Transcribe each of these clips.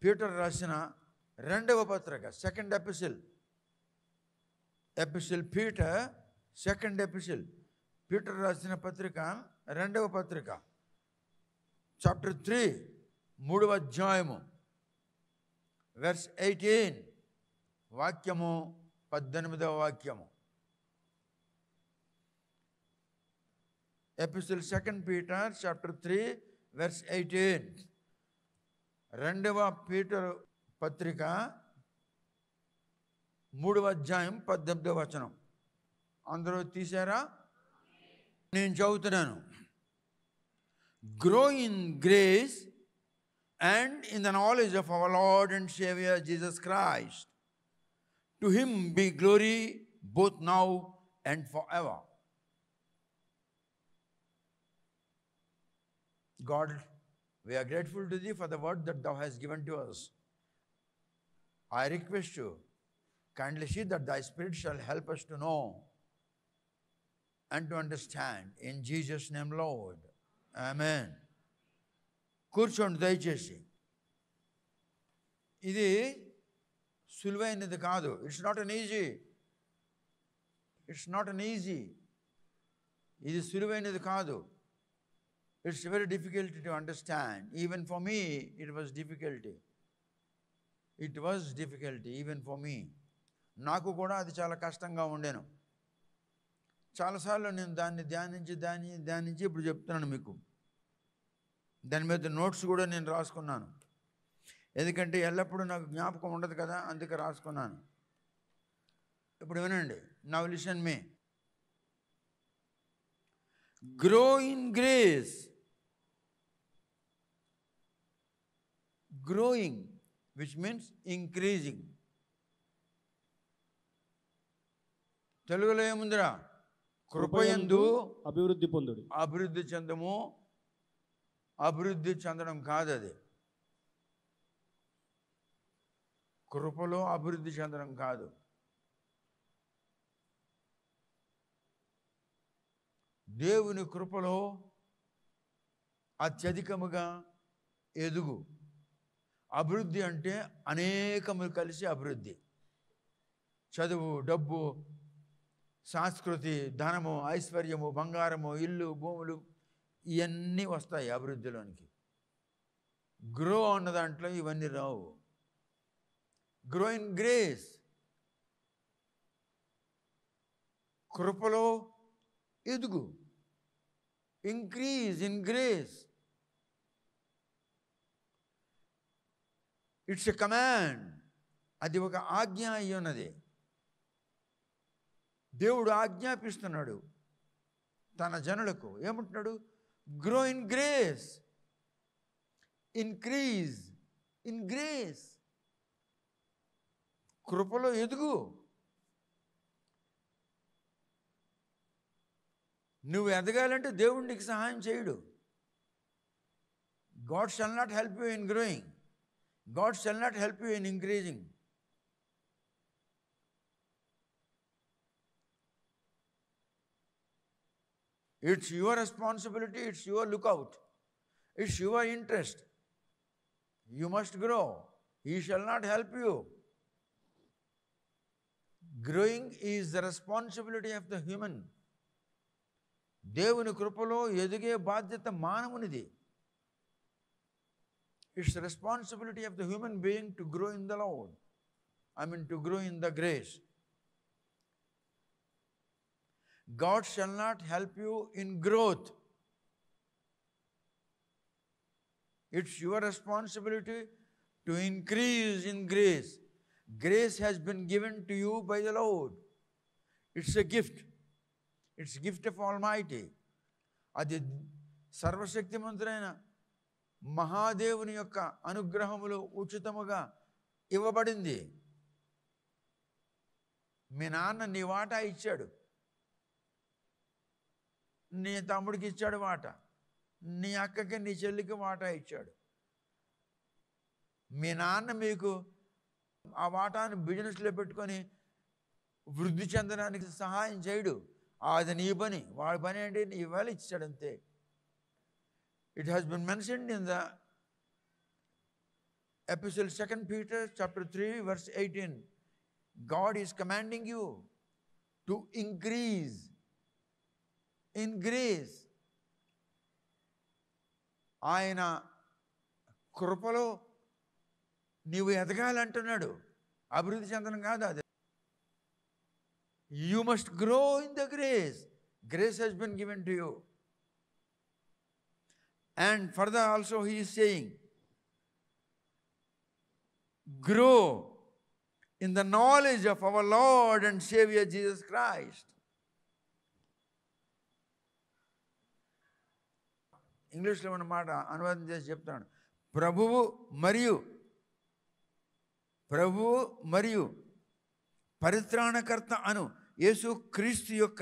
Peter రాసిన రెండవ పత్రిక, second epistle. Peter, second epistle. Peter రాసిన పత్రిక రెండవ పత్రిక, చాప్టర్ 3, 3వ అధ్యాయము, వెర్స్ 18, వాక్యము 18వ వాక్యము. ఎపిసిల్ సెకండ్ పీటర్ చాప్టర్ 3 వెర్స్ 18. రెండవ పీటర్ పత్రిక 3వ అధ్యాయం 18వ వచనం. అందరూ తీశారా? నేను చదువుతున్నాను. Grow in grace and in the knowledge of our Lord and Savior Jesus Christ. To him be glory both now and forever. God, we are grateful to thee for the word that thou hast given to us. I request you, kindly see that thy Spirit shall help us to know and to understand. In Jesus' name, Lord. Amen. కూర్చోండి దయచేసి. ఇది సులువైనది కాదు. It's not an easy. ఇది సులువైనది కాదు. It's very difficult to understand. Even for me it was difficulty even for me. నాకు కూడా అది చాలా కష్టంగా ఉండేను. చాలాసార్లు నేను దాన్ని ధ్యానించి ఇప్పుడు చెప్తున్నాను మీకు. దాని మీద నోట్స్ కూడా నేను రాసుకున్నాను. ఎందుకంటే ఎల్లప్పుడూ నాకు జ్ఞాపకం ఉండదు కదా, అందుకే రాసుకున్నాను. ఇప్పుడు వినండి. Now listen me. Grow in grace. Growing which means increasing. తెలుగులో ఏముందిరా? కృపయందు అభివృద్ధి పొందుడి. అభివృద్ధి చెందము. అభివృద్ధి చెందడం కాదు అది. కృపలో అభివృద్ధి చెందడం కాదు. దేవుని కృపలో అత్యధికముగా ఎదుగు. అభివృద్ధి అంటే అనేకములు కలిసి అభివృద్ధి. చదువు, డబ్బు, సంస్కృతి, ధనము, ఐశ్వర్యము, బంగారము, ఇల్లు, భూములు, ఇవన్నీ వస్తాయి అభివృద్ధిలోనికి. గ్రో అన్న దాంట్లో ఇవన్నీ రావు. Grow in grace. కృపలో ఎదుగు. Increase in grace. It's a command. అది ఒక ఆజ్ఞ అయి ఉన్నది. దేవుడు ఆజ్ఞాపిస్తున్నాడు తన జనులకు. ఏమంటున్నాడు? Grow in grace. Increase in grace. కృపలో ఎదుగు. నువ్వు ఎదగాలంటే దేవుడు నీకు సహాయం చేయడు. God shall not help you in growing. God shall not help you in increasing. It's your responsibility, it's your lookout, it's your interest. You must grow. He shall not help you. Growing is the responsibility of the human. దేవుని కృపలో ఎదిగే బాధ్యత మానవునిది. It's the responsibility of the human being to grow in the Lord. To grow in the grace. God shall not help you in growth. It's your responsibility to increase in grace. Grace has been given to you by the Lord. It's a gift. It's a gift of Almighty. అది సర్వశక్తిమంతుడైన మహాదేవుని యొక్క అనుగ్రహములు ఉచితముగా ఇవ్వబడింది. మీ నాన్న నీ వాటా ఇచ్చాడు. నీ తమ్ముడికి ఇచ్చాడు వాటా. నీ అక్కకి, నీ చెల్లికి వాటా ఇచ్చాడు. మీ నాన్న మీకు ఆ వాటాను బిజినెస్లో పెట్టుకొని వృద్ధి చెందడానికి సహాయం చేయడు. అది నీ పని. వాడి పని ఏంటి? నీ ఇవాళ ఇచ్చాడు అంతే. It has been mentioned in the epistle 2 Peter chapter 3 verse 18. God is commanding you to increase in grace. ఆయన కృపలో నీవు ఎదగాలంటున్నాడు, అభివృద్ధి చెందడం కాదు అది. You must grow in the grace. Grace has been given to you. And further also he is saying, grow in the knowledge of our Lord and Savior Jesus Christ. ఇంగ్లీష్లో ఉన్న మాట అనువాదం చేసి చెప్తాను. ప్రభువు మరియు పరిత్రాణకర్త అను యేసు క్రీస్తు యొక్క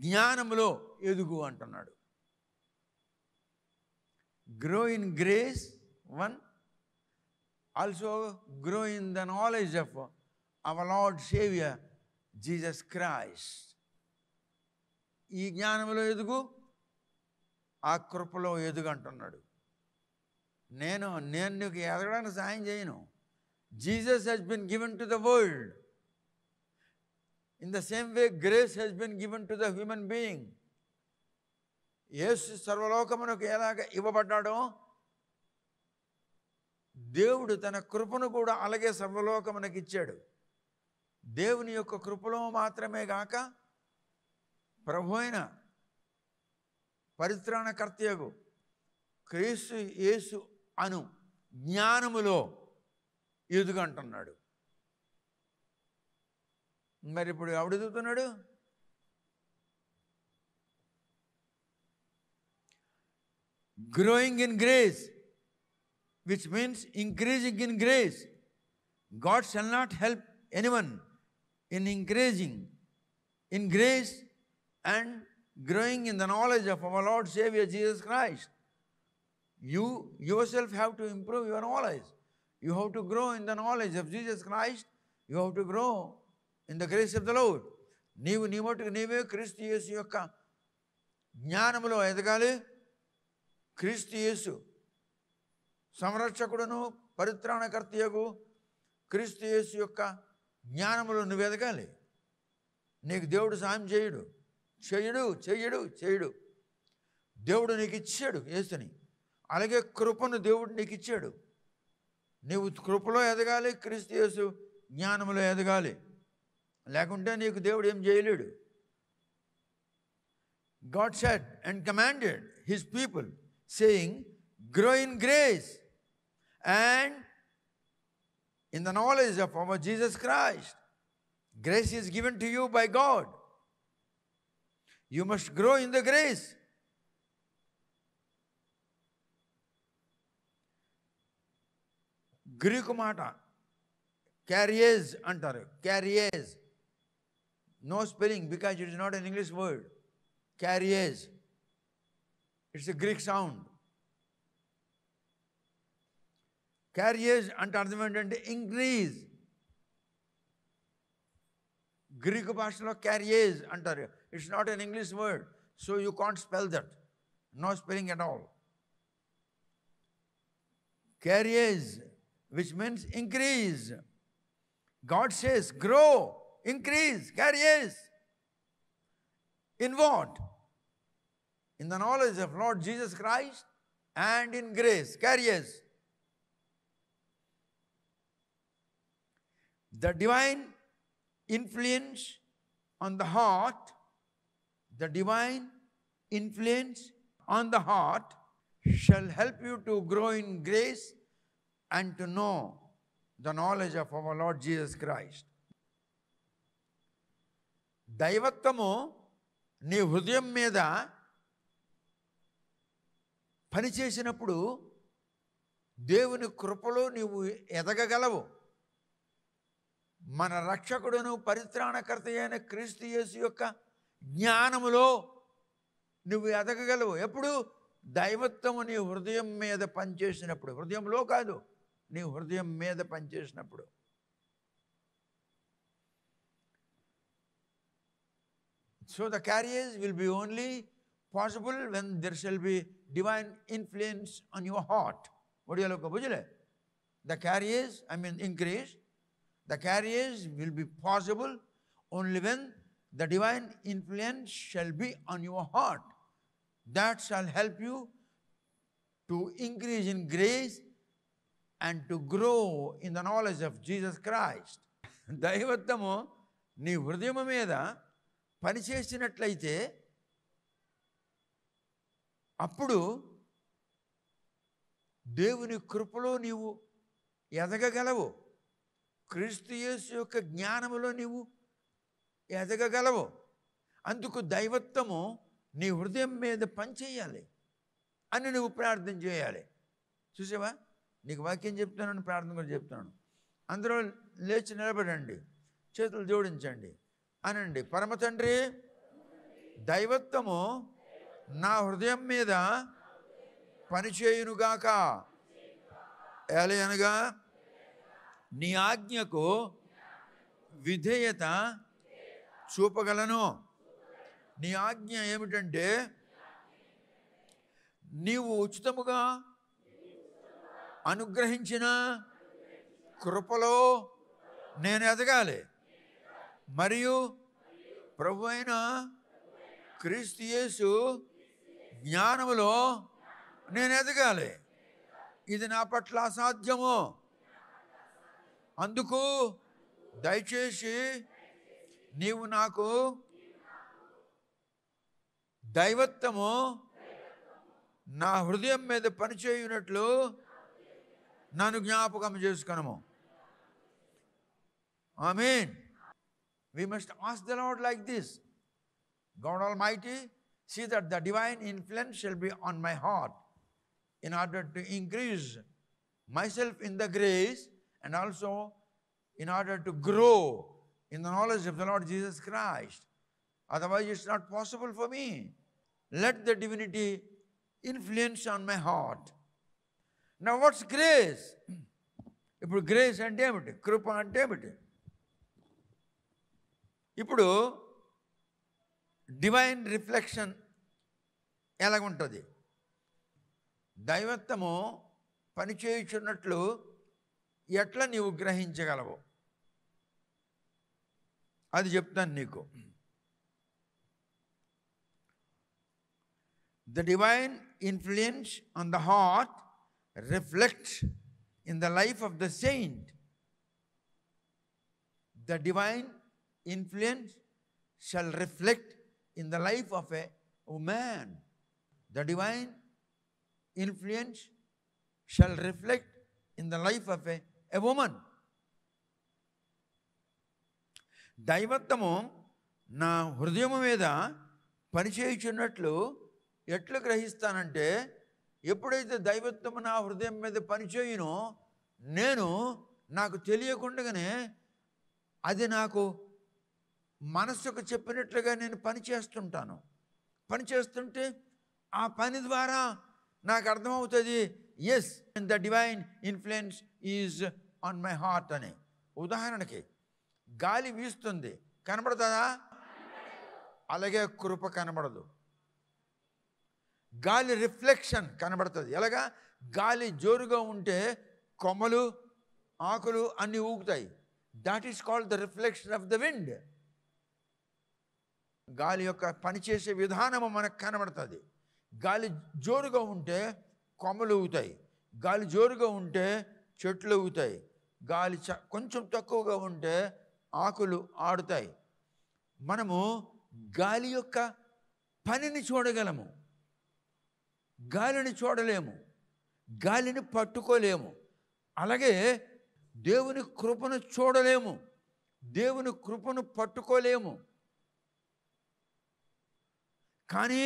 జ్ఞానములో ఎదుగు అంటున్నాడు. Grow in grace, one. Also grow in the knowledge of our Lord saviour Jesus Christ. ఈ జ్ఞానములో ఎదుగు, ఆ కృపలో ఎదుగు అంటున్నాడు. నేను నీకు ఎదగడానికి సాయం చేయను. Jesus has been given to the world. In the same way, grace has been given to the human being. యేసు సర్వలోకమునకు ఎలాగ ఇవ్వబడ్డాడో, దేవుడు తన కృపను కూడా అలాగే సర్వలోకమునకు ఇచ్చాడు. దేవుని యొక్క కృపలో మాత్రమే గాక ప్రభు అయిన పరిత్రాణకర్తయగు క్రీస్తు యేసు అను జ్ఞానములో ఎదుగంటున్నాడు. మరి ఇప్పుడు ఎవడు ఎదుగుతున్నాడు? Growing in grace, which means increasing in grace. God shall not help anyone in increasing in grace and growing in the knowledge of our Lord Savior Jesus Christ. You yourself have to improve your knowledge. You have to grow in the knowledge of Jesus Christ. You have to grow in the grace of the Lord. నీవు నీ మటుకు నీవే క్రీస్తు యేసు యొక్క జ్ఞానములో ఎదగాలి. క్రీస్తు యేసు సంరక్షకుడును పరిత్రాణకర్తయగు క్రీస్తు యేసు యొక్క జ్ఞానములో నువ్వు ఎదగాలి. నీకు దేవుడు సాయం చేయడు. దేవుడు నీకు ఇచ్చాడు యేసుని. అలాగే కృపను దేవుడు నీకు ఇచ్చాడు. నీవు కృపలో ఎదగాలి, క్రీస్తు యేసు జ్ఞానములో ఎదగాలి. లేకుంటే నీకు దేవుడు ఏం చేయలేడు. God said and commanded his people, saying, grow in grace and in the knowledge of our Jesus Christ. Grace is given to you by God. You must grow in the grace. Greek మాట క్యారియేజ్ అంటారు. క్యారియేజ్, no spelling because it is not an English word. Carriage, it's a Greek sound. Carriage అంటే అర్థం ఏంటంటే increase. Greek భాషలో క్యారియేజ్ అంటారు. It's not an English word, so you can't spell that. No spelling at all. Carriage, which means increase. God says grow, increase, carriage. In what? In the knowledge of Lord Jesus Christ and in grace, carriers. The divine influence on the heart, shall help you to grow in grace and to know the knowledge of our Lord Jesus Christ. దైవత్వము నీ హృదయం మీద పనిచేసినప్పుడు దేవుని కృపలో నీవు ఎదగగలవు. మన రక్షకుడును పరిత్రాణకర్త అయిన క్రీస్తు యేసు యొక్క జ్ఞానములో నువ్వు ఎదగగలవు. ఎప్పుడు? దైవత్వము నీ హృదయం మీద పనిచేసినప్పుడు. హృదయంలో కాదు, నీ హృదయం మీద పనిచేసినప్పుడు. So the carriage will be only possible when there shall be divine influence on your heart. What do you look at? the carriage, increase, the carriage will be possible only when the divine influence shall be on your heart. That shall help you to increase in grace and to grow in the knowledge of Jesus Christ. దైవత్వము నీ హృదయం మీద పనిచేసినట్లయితే అప్పుడు దేవుని కృపలో నీవు ఎదగగలవు. క్రీస్తు యేసు యొక్క జ్ఞానములో నీవు ఎదగగలవు. అందుకు దైవత్వము నీ హృదయం మీద పనిచేయాలి అని నువ్వు ప్రార్థన చేయాలి. చూసావా, నీకు వాక్యం చెప్తున్నాను, ప్రార్థన కూడా చెప్తున్నాను. అందరూ లేచి నిలబడండి, చేతులు జోడించండి, అనండి, పరమ తండ్రి, దైవత్వము నా హృదయం మీద పనిచేయునుగాక. ఏలయనగా నీ ఆజ్ఞకు విధేయత చూపగలను. నీ ఆజ్ఞ ఏమిటంటే నీవు ఉచితముగా అనుగ్రహించిన కృపలో నేను ఎదగాలి, మరియు ప్రభు అయిన క్రీస్తు యేసు జ్ఞానములో నేను ఎదగాలి. ఇది నా పట్ల అసాధ్యము. అందుకు దయచేసి నీవు నాకు దైవత్వము నా హృదయం మీద పనిచేయునట్లు నన్ను జ్ఞాపకం చేసుకొనుము. Amen. We must ask the Lord like this. God Almighty, see that the divine influence shall be on my heart in order to increase myself in the grace and also in order to grow in the knowledge of the Lord Jesus Christ. Otherwise, it's not possible for me. Let the divinity influence on my heart. Now, what's grace? ఇప్పుడు grace అంటే ఏమిటి? కృప అంటే ఏమిటి? ఇప్పుడు divine reflection ఎలాగుంటుంది? దైవత్వము పనిచేయుచున్నట్లు ఎట్లా నీవు గ్రహించగలవు అది చెప్తాను నీకు. The divine influence on the heart reflects in the life of the saint. The divine influence shall reflect in the life of a man. The divine influence shall reflect in the life of a woman. దైవత్వము నా హృదయము మీద పనిచేయుచున్నట్లు ఎట్లు గ్రహిస్తానంటే, ఎప్పుడైతే దైవత్వము నా హృదయం మీద పనిచేయునో నేను నాకు తెలియకుండానే అది నాకు మనస్సుకు చెప్పినట్లుగా నేను పనిచేస్తుంటాను. పనిచేస్తుంటే ఆ పని ద్వారా నాకు అర్థమవుతుంది, as the divine influence is on my heart అని. ఉదాహరణకి గాలి వీస్తుంది, కనబడుతుందా? అలాగే కృప కనబడదు. గాలి రిఫ్లెక్షన్ కనబడుతుంది. ఎలాగా? గాలి జోరుగా ఉంటే కొమ్మలు ఆకులు అన్నీ ఊగుతాయి. That is called the reflection of the wind. గాలి యొక్క పనిచేసే విధానము మనకు కనబడుతుంది. గాలి జోరుగా ఉంటే కొమ్మలు ఊగుతాయి, గాలి జోరుగా ఉంటే చెట్లు ఊగుతాయి, గాలి కొంచెం తక్కువగా ఉంటే ఆకులు ఆడుతాయి. మనము గాలి యొక్క పనిని చూడగలము, గాలిని చూడలేము, గాలిని పట్టుకోలేము. అలాగే దేవుని కృపను చూడలేము, దేవుని కృపను పట్టుకోలేము. కానీ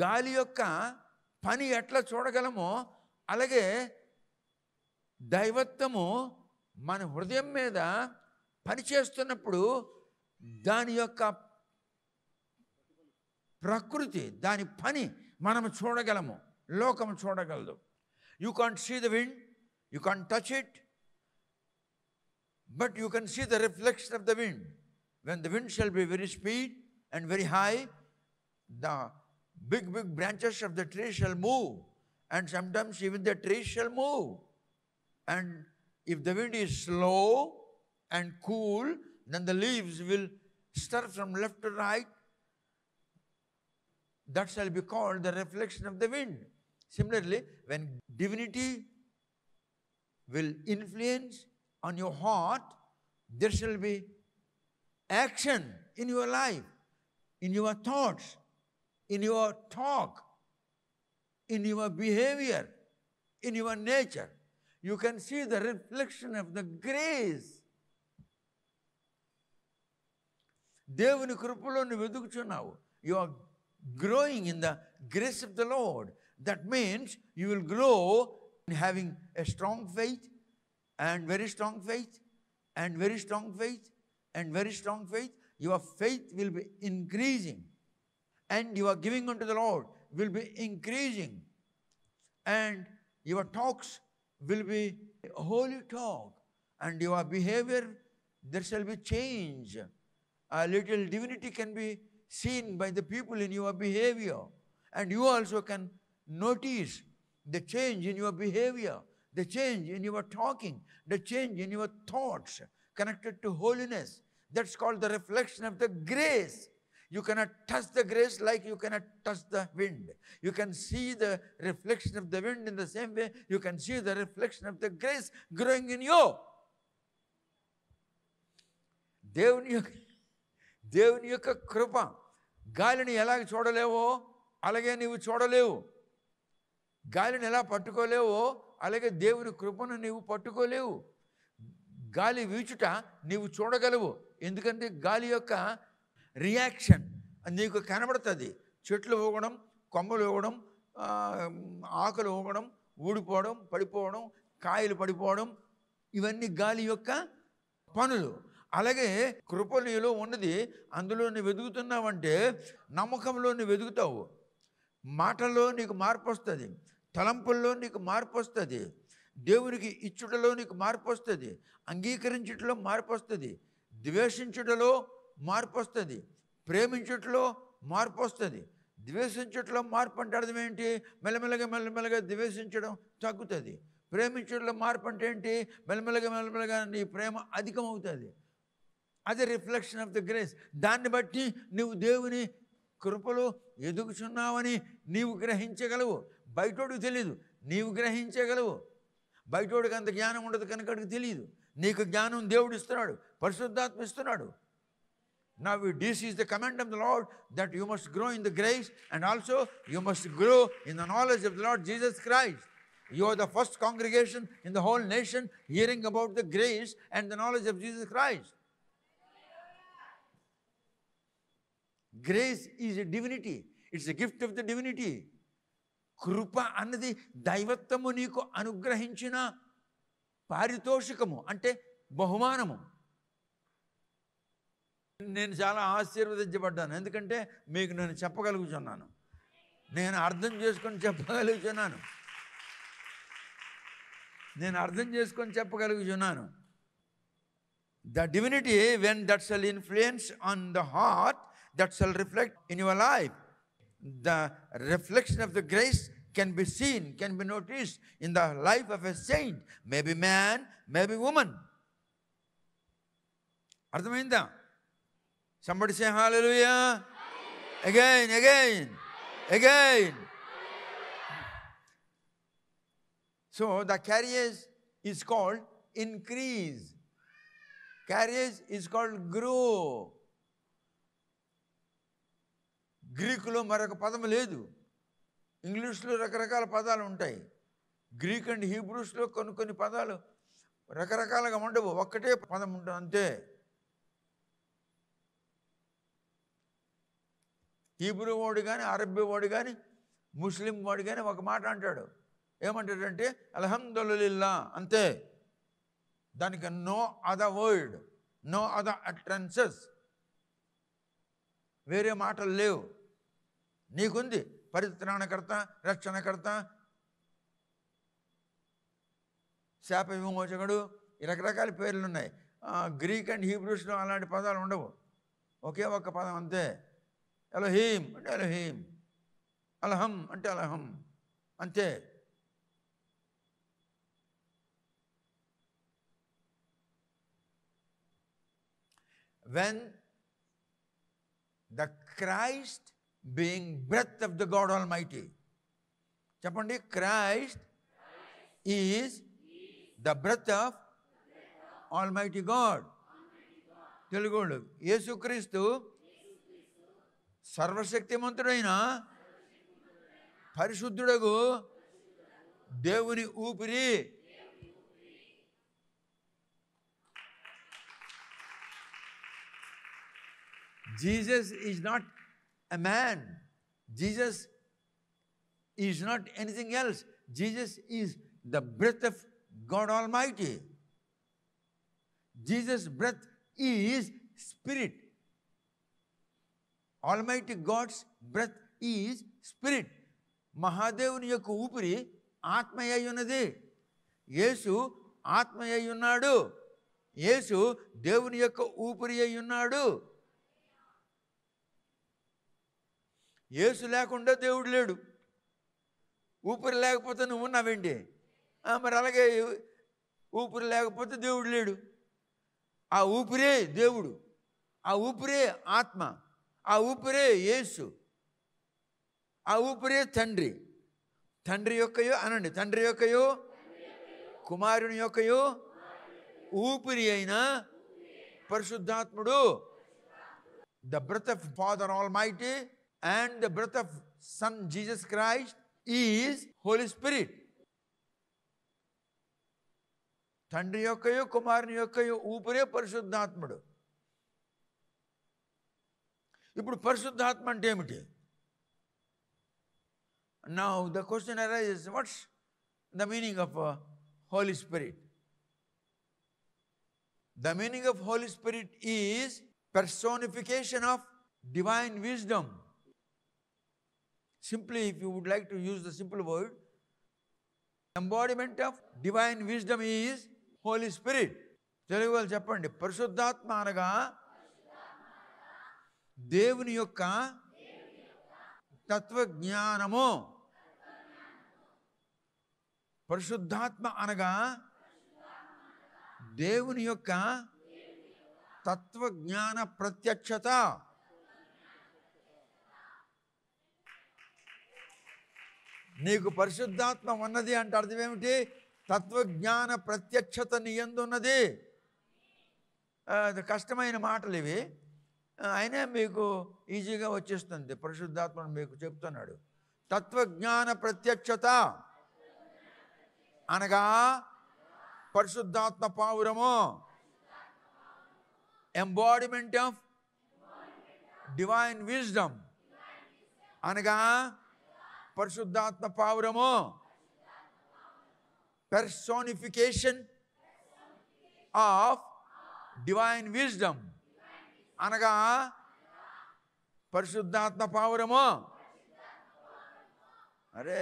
గాలి యొక్క పని ఎట్లా చూడగలమో అలాగే దైవత్వము మన హృదయం మీద పనిచేస్తున్నప్పుడు దాని యొక్క ప్రకృతి, దాని పని మనం చూడగలము, లోకం చూడగలదు. You can't see the wind, you can't touch it, but you can see the reflection of the wind. When the wind shall be very speed and very high, the big branches of the tree shall move, and sometimes even the tree shall move. And if the wind is slow and cool, then the leaves will stir from left to right. That shall be called the reflection of the wind. Similarly, when divinity will influence on your heart, there shall be action in your life, in your thoughts, in your talk, in your behavior, in your nature. You can see the reflection of the grace. దేవుని కృపలో నువ్వు వెతుకుచున్నావు. You are growing in the grace of the Lord. That means you will grow in having a strong faith, and very strong faith, and very strong faith, and very strong faith. Your faith will be increasing, and your giving unto the Lord will be increasing, and your talks will be holy talk, and your behavior, there shall be change. A little divinity can be seen by the people in your behavior, and you also can notice the change in your behavior, the change in your talking, the change in your thoughts connected to holiness. That's called the reflection of the grace. You cannot touch the grace like you cannot touch the wind. You can see the reflection of the wind in the same way you can see the reflection of the grace growing in you. దేవుని యొక్క కృప, గాలిని ఎలాగ చూడలేవో అలాగే నీవు చూడలేవు. గాలిని ఎలా పట్టుకోలేవో అలాగే దేవుని కృపను నీవు పట్టుకోలేవు. గాలి వీచుట నీవు చూడగలవు, ఎందుకంటే గాలి యొక్క రియాక్షన్ నీకు కనబడుతుంది. చెట్లు ఊగడం, కొమ్మలు ఊగడం, ఆకులు ఊగడం, ఊడిపోవడం, పడిపోవడం, కాయలు పడిపోవడం, ఇవన్నీ గాలి యొక్క పనులు. అలాగే కృప నీలో ఉన్నది, అందులో నువ్వు వెతుకుతున్నావంటే నమ్మకంలో నువ్వు వెతుకుతావు. మాటల్లో నీకు మార్పు వస్తుంది, తలంపుల్లో నీకు మార్పు వస్తుంది, దేవునికి ఇచ్చుటలో నీకు మార్పు వస్తుంది, అంగీకరించుటలో మార్పు వస్తుంది, ద్వేషించుటలో మార్పు వస్తుంది, ప్రేమించుటలో మార్పు వస్తుంది. ద్వేషించుటలో మార్పు అంటే అర్థం ఏంటి? మెల్లమెల్లగా ద్వేషించడం తగ్గుతుంది. ప్రేమించుటలో మార్పు అంటే ఏంటి? మెల్లమెల్లగా నీ ప్రేమ అధికమవుతుంది. అది రిఫ్లెక్షన్ ఆఫ్ ద గ్రేస్. దాన్ని బట్టి నువ్వు దేవుని కృపలో ఎదుగుచున్నావని నీవు గ్రహించగలవు. బయటోడికి తెలియదు, నీవు గ్రహించగలవు. బయటోడికి అంత జ్ఞానం ఉండదు కనుక అడిగి తెలియదు. నీకు జ్ఞానం దేవుడు ఇస్తున్నాడు, పరిశుద్ధాత్మ ఇస్తున్నాడు. Now this is the command of the Lord, that you must grow in the grace, and also you must grow in the knowledge of the Lord Jesus Christ. You are the first congregation in the whole nation hearing about the grace and the knowledge of Jesus Christ. Grace is a divinity. It's a gift of the divinity. కృప అన్నది దైవత్వము నీకు అనుగ్రహించిన పారితోషికము, అంటే బహుమానము. నేను చాలా ఆశీర్వదించబడ్డాను, ఎందుకంటే మీకు నేను చెప్పగలుగుతున్నాను, నేను అర్థం చేసుకొని చెప్పగలుగుతున్నాను, The divinity, when that shall influence on the heart, that shall reflect in your life. The reflection of the grace can be seen, can be noticed in the life of a saint, maybe man, maybe woman. అర్థమైందా? Somebody say hallelujah. Again. So the carriage is called increase. Carriage is called grow. గ్రీకులో మరొక పదం లేదు, ఇంగ్లీష్లో రకరకాల పదాలు ఉంటాయి. Greek and హీబ్రూస్లో కొన్ని పదాలు రకరకాలుగా ఉండవు, ఒక్కటే పదం ఉంటుంది అంతే. హీబ్రూ వాడు కానీ, అరబ్బీ వాడు కానీ, ముస్లిం వాడు కానీ ఒక మాట అంటాడు. ఏమంటాడంటే అల్హమ్దులిల్లా, అంతే. దానికి no other word, no other utterances, వేరే మాటలు లేవు. నీకుంది పరిత్రాణకర్త, రక్షణకర్త, శాప విమోచకుడు, ఈ రకరకాల పేర్లు ఉన్నాయి. గ్రీక్ అండ్ హీబ్రూస్లో అలాంటి పదాలు ఉండవు, ఒకే ఒక్క పదం అంతే. ఎలోహీం అంటే ఎలోహీం, అల్హమ్ అంటే అల్హమ్, అంతే. when the Christ being breath of the God Almighty. చెప్పండి, Christ is the breath of Almighty God. తెలుగులో యేసుక్రీస్తు సర్వశక్తిమంతుడైన పరిశుద్ధుడగు దేవుని ఊపిరి. Jesus is not a man. Jesus is not anything else. Jesus is the breath of God Almighty. Jesus' breath is spirit. Almighty God's breath is spirit. మహాదేవుని యొక్క ఊపిరి ఆత్మయ్య ఉన్నది. యేసు ఆత్మయ్య ఉన్నాడు. యేసు దేవుని యొక్క ఊపిరి అయి ఉన్నాడు. యేసు లేకుండా దేవుడు లేడు. ఊపిరి లేకపోతే నువ్వు ఉన్నావేంటి? మరి అలాగే ఊపిరి లేకపోతే దేవుడు లేడు. ఆ ఊపిరే దేవుడు, ఆ ఊపిరే ఆత్మ, ఆ ఊపిరే యేసు, ఆ ఊపిరే తండ్రి. తండ్రి యొక్కయో అనండి, తండ్రి యొక్కయో కుమారుని యొక్కయో ఊపిరి అయిన పరిశుద్ధాత్ముడు. The breath of Father Almighty and the breath of Son Jesus Christ is Holy Spirit. తండ్రి యొక్కయో కుమారుని యొక్కయో ఊపిరే పరిశుద్ధాత్ముడు. ఇప్పుడు పరిశుద్ధాత్మ అంటే ఏమిటి? Now the question arises, what's the meaning of Holy Spirit? The meaning of Holy Spirit is personification of divine wisdom. Simply, if you would like to use the simple word, embodiment of divine wisdom is Holy Spirit. Telugu వాళ్ళు చెప్పండి, పరిశుద్ధాత్మ అనగా దేవుని యొక్క తత్వజ్ఞానము. పరిశుద్ధాత్మ అనగా దేవుని యొక్క తత్వజ్ఞాన ప్రత్యక్షత. నీకు పరిశుద్ధాత్మ ఉన్నది అంటే అర్థం ఏమిటి? తత్వజ్ఞాన ప్రత్యక్షత నీ యందు ఉన్నది. కష్టమైన మాటలు ఇవి, అయినా మీకు ఈజీగా వచ్చేస్తుంది. పరిశుద్ధాత్మను మీకు చెప్తున్నాడు. తత్వజ్ఞాన ప్రత్యక్షత అనగా పరిశుద్ధాత్మ పావురము. ఎంబాడిమెంట్ ఆఫ్ డివైన్ విజ్డమ్ అనగా పరిశుద్ధాత్మ పావురము. personification of divine wisdom అనగా పరిశుద్ధాత్మ పావురము. అరే,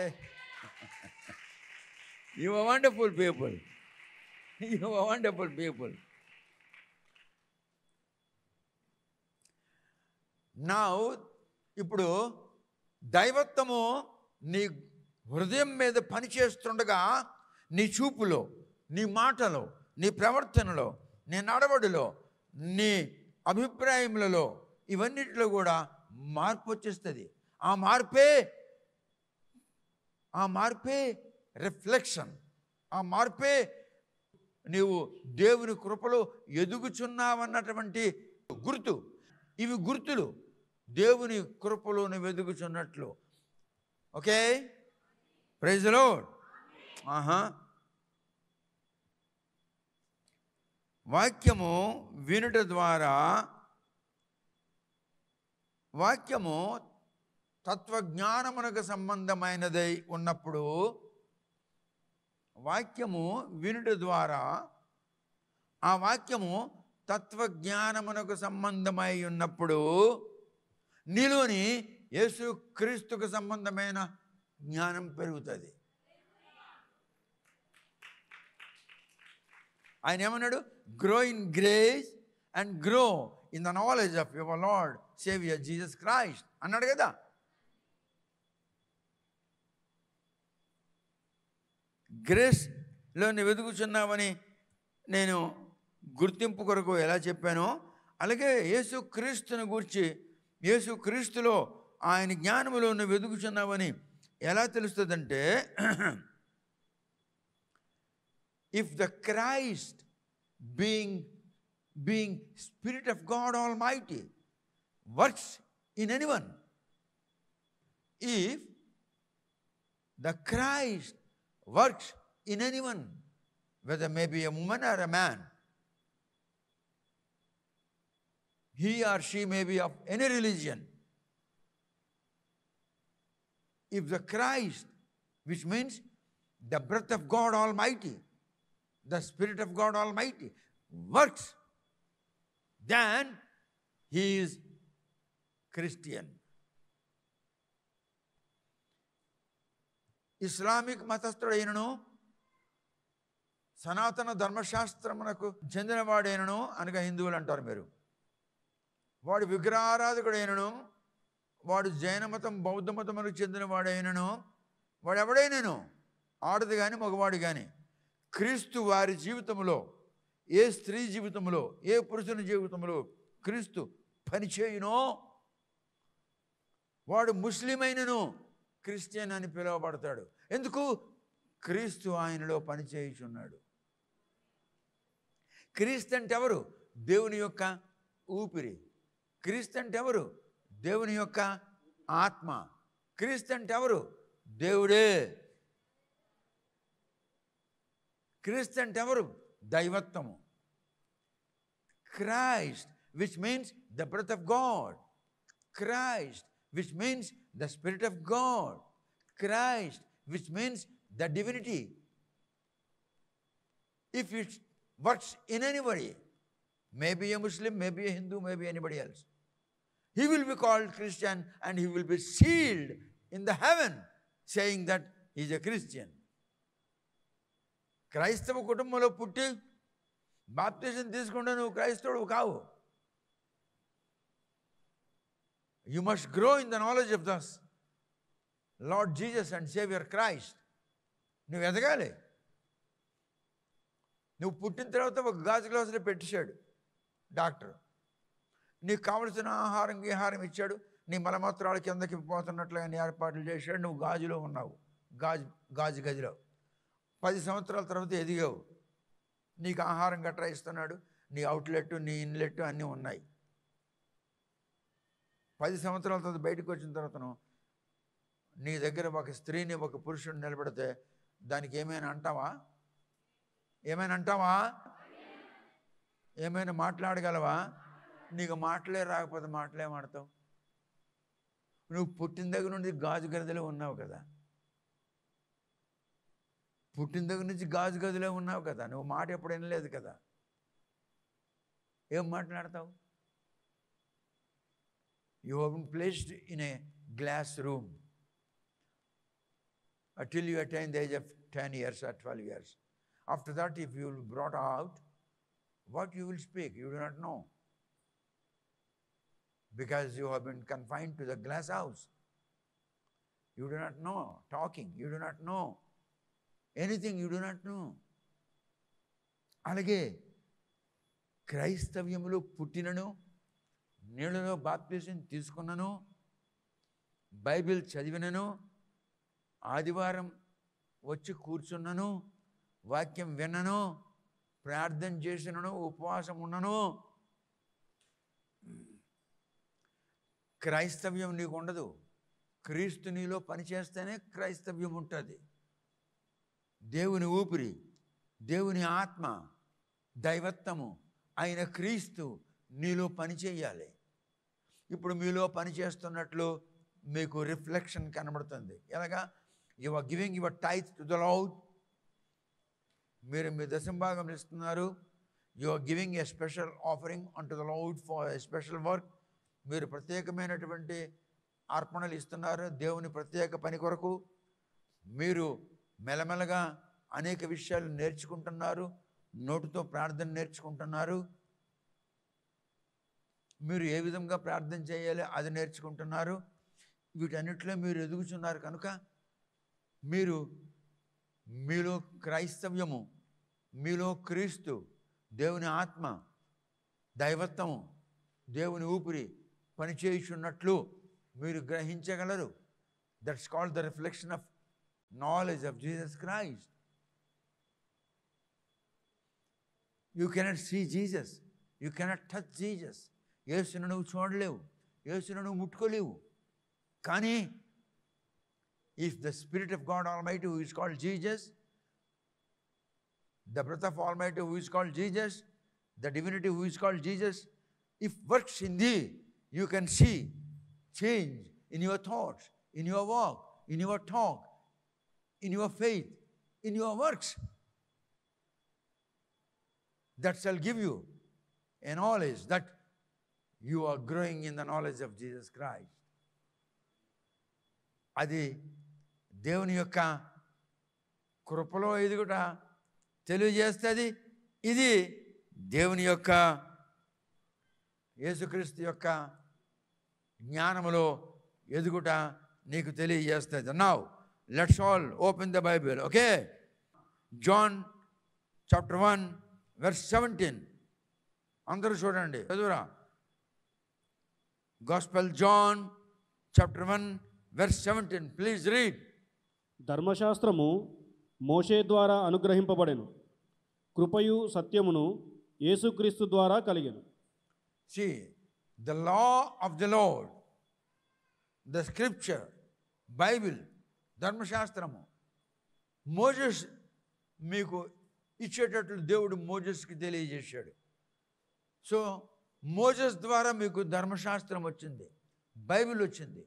you are wonderful people. You are wonderful people. Now, ఇప్పుడు దైవత్వము నీ హృదయం మీద పనిచేస్తుండగా నీ చూపులో, నీ మాటలో, నీ ప్రవర్తనలో, నీ నడవడిలో, నీ అభిప్రాయములలో, ఇవన్నిటిలో కూడా మార్పు వచ్చేస్తుంది. ఆ మార్పే రిఫ్లెక్షన్. ఆ మార్పే నీవు దేవుని కృపలో ఎదుగుచున్నావన్నటువంటి గుర్తు. ఇవి గుర్తులు దేవుని కృపలో నువ్వు ఎదుగుచున్నట్లు. Okay, praise the lord. వాక్యము వినుట ద్వారా, వాక్యము తత్వజ్ఞానమునకు సంబంధమైనదై ఉన్నప్పుడు, వాక్యము వినుట ద్వారా, ఆ వాక్యము తత్వజ్ఞానమునకు సంబంధమై ఉన్నప్పుడు నీలోని యేసుక్రీస్తుకు సంబంధమైన జ్ఞానం పెరుగుతుంది. ఆయన ఏమన్నాడు? Grow in grace and grow in the knowledge of your lord saviour Jesus Christ అన్నాడు కదా. గ్రేస్లో నువ్వు వెతుకుచున్నావని నేను గుర్తింపు కొరకు ఎలా చెప్పానో అలాగే యేసుక్రీస్తుని గూర్చి, యేసుక్రీస్తులో ఆయన జ్ఞానములో నువ్వు వెదుగుచున్నావని ఎలా తెలుస్తుందంటే, if the Christ being Spirit of God Almighty works in anyone, if the Christ works in anyone, whether maybe a woman or a man, he or she may be of any religion, if the Christ, which means the breath of God Almighty, the Spirit of God Almighty works, then he is Christian. Islamic మతస్థుడైనను, సనాతన ధర్మశాస్త్రమునకు చెందినవాడైనను అనగా హిందువులు అంటారు మీరు, వాడు విగ్రహారాధకుడైనను, వాడు జైన మతం బౌద్ధ మతములకు చెందినవాడైనను, వాడు ఎవడైనను, ఆడది కానీ మగవాడు కానీ, క్రీస్తు వారి జీవితంలో, ఏ స్త్రీ జీవితంలో, ఏ పురుషుని జీవితంలో క్రీస్తు పనిచేయునో వాడు ముస్లిం అయినను క్రిస్టియన్ అని పిలువబడతాడు. ఎందుకు? క్రీస్తు ఆయనలో పనిచేయుచున్నాడు. క్రీస్తు అంటే ఎవరు? దేవుని యొక్క ఊపిరి. క్రీస్తు అంటే ఎవరు? దేవుని యొక్క ఆత్మ. క్రీస్తు అంటే ఎవరు? దేవుడే. క్రీస్తు అంటే ఎవరు? దైవత్వము. Christ, which means the breath of God. Christ, which means the Spirit of God. Christ, which means the divinity. If it works in anybody, maybe a Muslim, maybe a Hindu, maybe anybody else, he will be called Christian and he will be sealed in the heaven saying that he is a Christian. క్రైస్తవ కుటుంబంలో పుట్టి baptism తీసుకుంటే నువ్వు క్రైస్తవుడు కావు. You must grow in the knowledge of thus Lord Jesus and Saviour Christ. నువ్వు ఎదగాలి. నువ్వు పుట్టిన తర్వాత ఒక గాజు గ్లాసులో పెట్టేశాడు డాక్టర్. నీకు కావలసిన ఆహారం ఇచ్చాడు. నీ మలమూత్రాలు కిందకి పోతున్నట్లుగా ఏర్పాట్లు చేశాడు. నువ్వు గాజులో ఉన్నావు, గాజు గదిలో. 10 సంవత్సరాల తర్వాత ఎదిగావు. నీకు ఆహారం గట్రా ఇస్తున్నాడు. నీ అవుట్లెట్, నీ ఇన్లెట్ అన్నీ ఉన్నాయి. 10 సంవత్సరాల తర్వాత బయటకు వచ్చిన తర్వాతను నీ దగ్గర ఒక స్త్రీని, ఒక పురుషుడిని నిలబడితే దానికి ఏమైనా అంటావా? ఏమైనా అంటావా? ఏమైనా మాట్లాడగలవా? నీకు మాటలే రాకపోతే మాటలేమాడతావు? నువ్వు పుట్టిన దగ్గర నుండి గాజు గదిలో ఉన్నావు కదా. పుట్టిన దగ్గర నుంచి గాజు గదిలో ఉన్నావు కదా. నువ్వు మాట ఎప్పుడు వినలేదు కదా. ఏం మాట్లాడతావు? You have been placed in a glass room until you attain the age of 10 years or 12 years. After that, if you will be brought out, what you will speak, you do not know. Because you have been confined to the glass house. You do not know talking, you do not know anything, you do not know. అలాగే క్రైస్తవ్యములో పుట్టినను, నీళ్ళలో బాప్తిసం తీసుకున్నను, Bible చదివినను, ఆదివారం వచ్చి కూర్చున్నను, వాక్యం విన్నను, ప్రార్థన చేసినను, ఉపవాసం ఉన్నను, క్రైస్తవ్యం నీకు ఉండదు. క్రీస్తు నీలో పనిచేస్తేనే క్రైస్తవ్యం ఉంటుంది. దేవుని ఊపిరి, దేవుని ఆత్మ, దైవత్వము అయిన క్రీస్తు నీలో పనిచేయాలి. ఇప్పుడు మీలో పనిచేస్తున్నట్లు మీకు రిఫ్లెక్షన్ కనబడుతుంది. ఎలాగా? You are giving your tithe to the Lord. మీరు మీ దశంభాగం ఇస్తున్నారు. You are giving a special offering unto the Lord for a special work. మీరు ప్రత్యేకమైనటువంటి అర్పణలు ఇస్తున్నారు దేవుని ప్రత్యేక పని కొరకు. మీరు మెల్లమెల్లగా అనేక విషయాలు నేర్చుకుంటున్నారు. నోటితో ప్రార్థన నేర్చుకుంటున్నారు. మీరు ఏ విధంగా ప్రార్థన చేయాలి అది నేర్చుకుంటున్నారు. వీటన్నిటిలో మీరు ఎదుగుతున్నారు కనుక మీరు మీలో క్రైస్తవ్యము, మీలో క్రీస్తు, దేవుని ఆత్మ, దైవత్వము దేవుని ఊపిరి పనిచేయుచున్నట్లు మీరు గ్రహించగలరు. That's called the reflection of knowledge of Jesus Christ. You cannot see Jesus, you cannot touch Jesus. యేసును నువ్వు చూడలేవు, యేసును నువ్వు ముట్టుకోలేవు. కానీ if the Spirit of God Almighty, who is called Jesus, the breath of Almighty who is called Jesus, the divinity who is called Jesus, if works in thee, you can see change in your thoughts, in your walk, in your talk, in your faith, in your works. That shall give you a knowledge that you are growing in the knowledge of Jesus Christ. అది దేవుని యొక్క కృపలో ఎదుగుట తెలియజేస్తుంది. ఇది దేవుని యొక్క యేసుక్రీస్తు యొక్క జ్ఞానములో ఎదుగుట నీకు తెలియజేస్తుంది. Now let's all open the Bible. Okay, John chapter 1 verse 17. అందరూ చూడండి, చదువురా. Gospel John chapter 1 verse 17. Please read. ధర్మశాస్త్రము మోషే ద్వారా అనుగ్రహింపబడెను, కృపయు సత్యమును యేసుక్రీస్తు ద్వారా కలిగెను. See, the law of the Lord, the scripture, Bible, ధర్మశాస్త్రము మోజెస్ మీకు ఇచ్చేటట్లు దేవుడు మోజెస్కి తెలియజేశాడు. సో మోజెస్ ద్వారా మీకు ధర్మశాస్త్రం వచ్చింది, బైబిల్ వచ్చింది,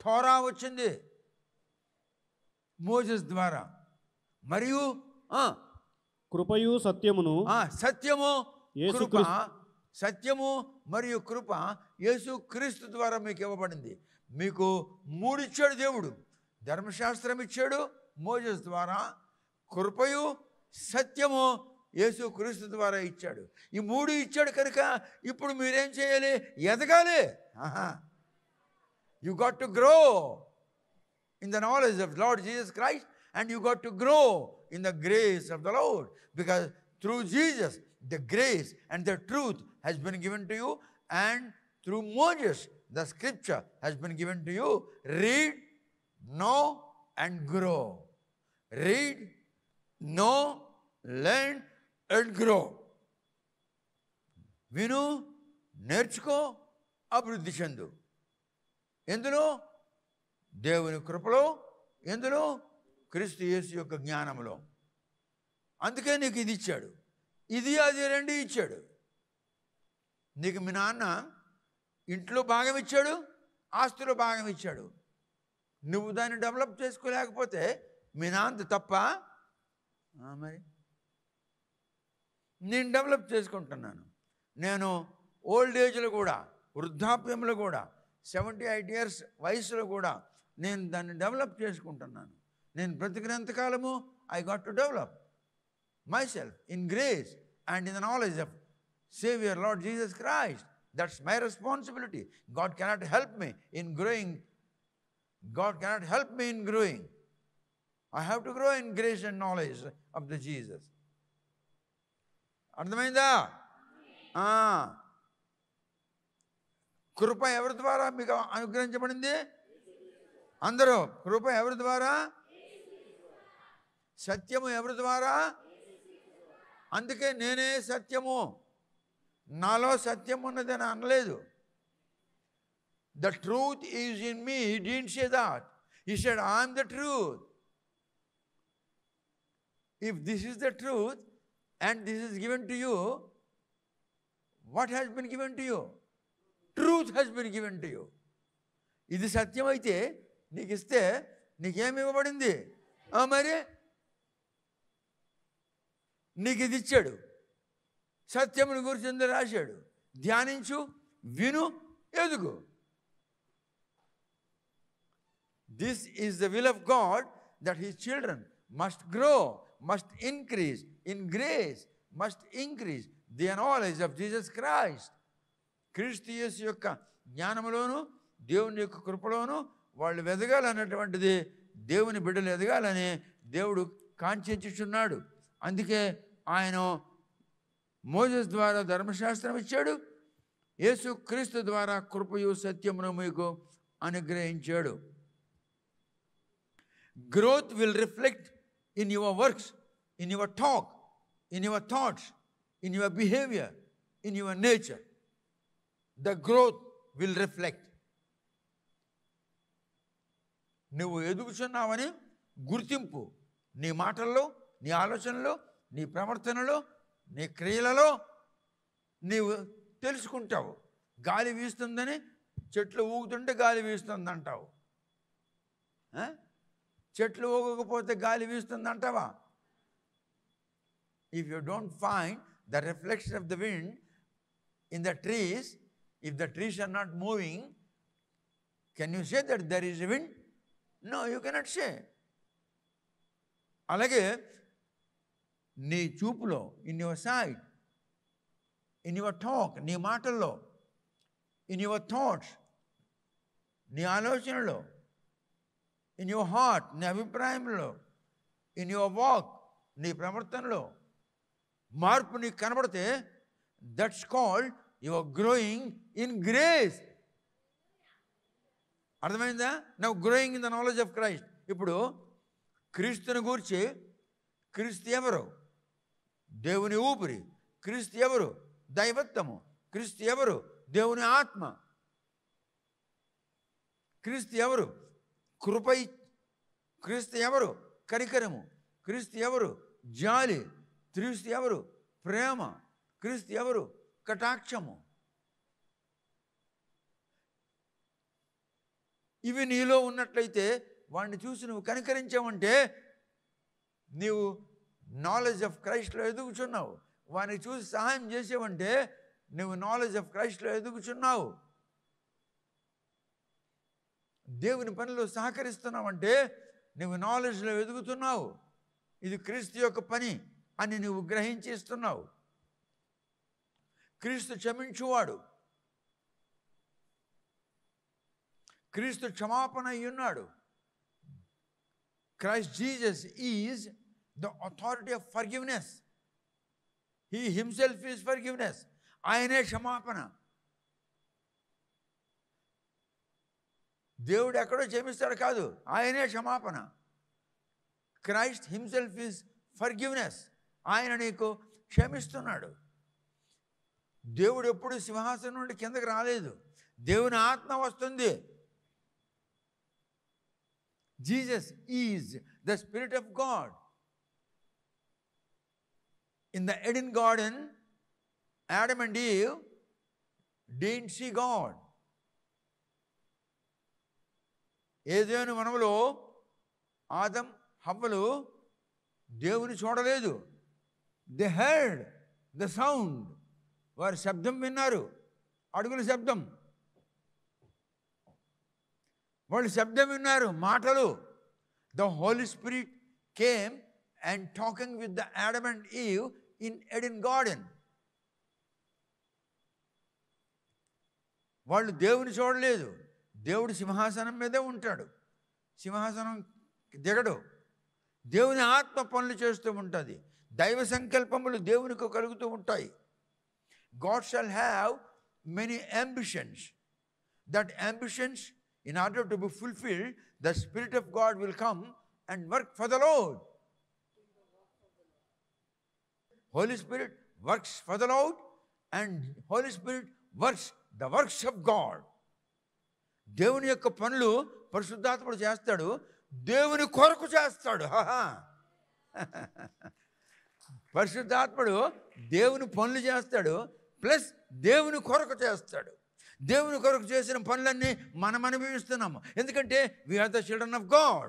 థోరా వచ్చింది మోజెస్ ద్వారా. మరియు కృపయు సత్యమును, సత్యము కృప, సత్యము మరియు కృప యేసుక్రీస్తు ద్వారా మీకు ఇవ్వబడింది. మీకు మూడు ఇచ్చాడు దేవుడు. ధర్మశాస్త్రం ఇచ్చాడు మోజెస్ ద్వారా, కృపయు సత్యము యేసుక్రీస్తు ద్వారా ఇచ్చాడు. ఈ మూడు ఇచ్చాడు కనుక ఇప్పుడు మీరేం చేయాలి? ఎదగాలి. You got to grow in the knowledge of Lord Jesus Christ, and you got to grow in the grace of the Lord, because through Jesus the grace and the truth has been given to you, and through Moses the scripture has been given to you. Read, know and grow. Read, know, learn and grow. విను, నేర్చుకో, అభివృద్ధి చెందు. ఎందులో? దేవుని కృపలో. ఎందులో? క్రీస్తు యేసు యొక్క జ్ఞానంలో. అందుకే నీకు ఇది ఇచ్చాడు, ఇది అది రెండు ఇచ్చాడు. నీకు మీ నాన్న ఇంట్లో భాగం ఇచ్చాడు, ఆస్తిలో భాగం ఇచ్చాడు. నువ్వు దాన్ని డెవలప్ చేసుకోలేకపోతే మీ నాన్న తప్ప? మరి నేను డెవలప్ చేసుకుంటున్నాను. నేను ఓల్డ్ ఏజ్లో కూడా, వృద్ధాప్యంలో కూడా, 78 years వయసులో కూడా నేను దాన్ని డెవలప్ చేసుకుంటున్నాను. నేను బ్రతికినంతకాలము I got to develop myself in grace and in the knowledge of Savior Lord Jesus Christ. That's my responsibility. God cannot help me in growing. God cannot help me in growing. I have to grow in grace and knowledge of the Jesus. అర్థమైందా? కృప ఎవరి ద్వారా మీకు అనుగ్రహించబడింది? అందరూ. కృప ఎవరి ద్వారా? సత్యము ఎవరి ద్వారా? అందుకే నేనే సత్యము, నాలో సత్యం ఉన్నదని అనలేదు. The truth is in me. He didn't say that. He said, I am the truth. If this is the truth and this is given to you, what has been given to you? Truth has been given to you. ఇది సత్యం అయితే నీకు ఇస్తే నీకేమి ఇవ్వబడింది? మరి నీకు ఇది ఇచ్చాడు. సత్యముని గురించి రాశాడు. ధ్యానించు, విను, ఎదుగు. This is the will of God, that His children must grow, must increase in grace, must increase the knowledge of Jesus Christ. క్రీస్తు యేసు యొక్క జ్ఞానములోను దేవుని యొక్క కృపలోను వాళ్ళు ఎదగాలన్నటువంటిది, దేవుని బిడ్డలు ఎదగాలని దేవుడు కాంక్షించుచున్నాడు. అందుకే ఆయన మోజెస్ ద్వారా ధర్మశాస్త్రం ఇచ్చాడు, యేసుక్రీస్తు ద్వారా కృపయు సత్యమును మీకు అనుగ్రహించాడు. Growth will reflect in your works, in your talk, in your thoughts, in your behavior, in your nature. The growth will reflect. నువ్వు ఎదుగుచున్నావని గుర్తింపు నీ మాటల్లో, నీ ఆలోచనలో, నీ ప్రవర్తనలో, నీ క్రియలలో నీవు తెలుసుకుంటావు. గాలి వీస్తుందని చెట్లు ఊగుతుంటే గాలి వీస్తుంది అంటావు. చెట్లు ఊగకపోతే గాలి వీస్తుంది అంటావా? If you don't find the reflection of the wind in the trees, if the trees are not moving, can you say that there is a wind? No, you cannot say. అలాగే నీ చూపులో, in your sight, in your talk, నీ మాటల్లో, in your thoughts, నీ ఆలోచనలో, in your heart, నీ అభిప్రాయంలో, in your walk, నీ ప్రవర్తనలో మార్పు నీకు కనబడితే that's called your growing in grace. అర్థమైందా? Now growing in the knowledge of Christ. ఇప్పుడు క్రీస్తుని గూర్చి, క్రీస్తు ఎవరు? దేవుని ఊపిరి. క్రీస్తు ఎవరు? దైవత్వము. క్రీస్తు ఎవరు? దేవుని ఆత్మ. క్రీస్తు ఎవరు? కృప. క్రీస్తు ఎవరు? కనికరము. క్రీస్తు ఎవరు? జాలి. క్రీస్తు ఎవరు? ప్రేమ. క్రీస్తు ఎవరు? కటాక్షము. ఇవి నీలో ఉన్నట్లయితే వాడిని చూసి నువ్వు కనికరించావంటే నీవు నాలెడ్జ్ ఆఫ్ క్రైస్ట్లో ఎదుగుచున్నావు. వాడిని చూసి సహాయం చేసావంటే నువ్వు నాలెడ్జ్ ఆఫ్ క్రైస్ట్లో ఎదుగుచున్నావు. దేవుని పనిలో సహకరిస్తున్నావంటే నువ్వు నాలెడ్జ్లో ఎదుగుతున్నావు. ఇది క్రీస్తు యొక్క పని అని నువ్వు గ్రహించేస్తున్నావు. క్రీస్తు క్షమించువాడు. క్రీస్తు క్షమాపణ అయ్యున్నాడు. Christ Jesus is the authority of forgiveness. He himself is forgiveness. ఆయనే క్షమాపణ. దేవుడు ఎక్కడో క్షమిస్తాడు కాదు, ఆయనే క్షమాపణ. Christ himself is forgiveness. ఆయన నీకు క్షమిస్తున్నాడు. దేవుడు ఎప్పుడు సింహాసనం నుండి కిందకి రాలేదు. దేవుని ఆత్మ వస్తుంది. Jesus is the Spirit of God. In the Eden garden, Adam and Eve didn't see God. ఏదైనా వనములో ఆదం హవ్వలు దేవుని చూడలేదు. They heard the sound. వారు శబ్దం విన్నారు, అడుగుల శబ్దం. వాళ్ళు శబ్దం విన్నారు, మాటలు. The Holy Spirit came and talking with the Adam and Eve in Eden garden. వాళ్ళు దేవుని చూడలేదు. దేవుడు సింహాసనం మీదే ఉంటాడు, సింహాసనం దిగడు. దేవుని ఆత్మ పనులు చేస్తూ ఉంటుంది. దైవ సంకల్పములు దేవునికి కలుగుతూ ఉంటాయి. God shall have many ambitions. That ambitions, in order to be fulfilled, the Spirit of God will come and work for the Lord. Holy Spirit works for the Lord and Holy Spirit works the works of God. దేవుని యొక్క పనులు పరిశుద్ధాత్ముడు చేస్తాడు, దేవుని కొరకు చేస్తాడు. పరిశుద్ధాత్ముడు దేవుని పనులు చేస్తాడు, ప్లస్ దేవుని కొరకు చేస్తాడు. దేవుని కొరకు చేసిన పనులన్నీ మనం అనుభవిస్తున్నాము. ఎందుకంటే we are the children of God.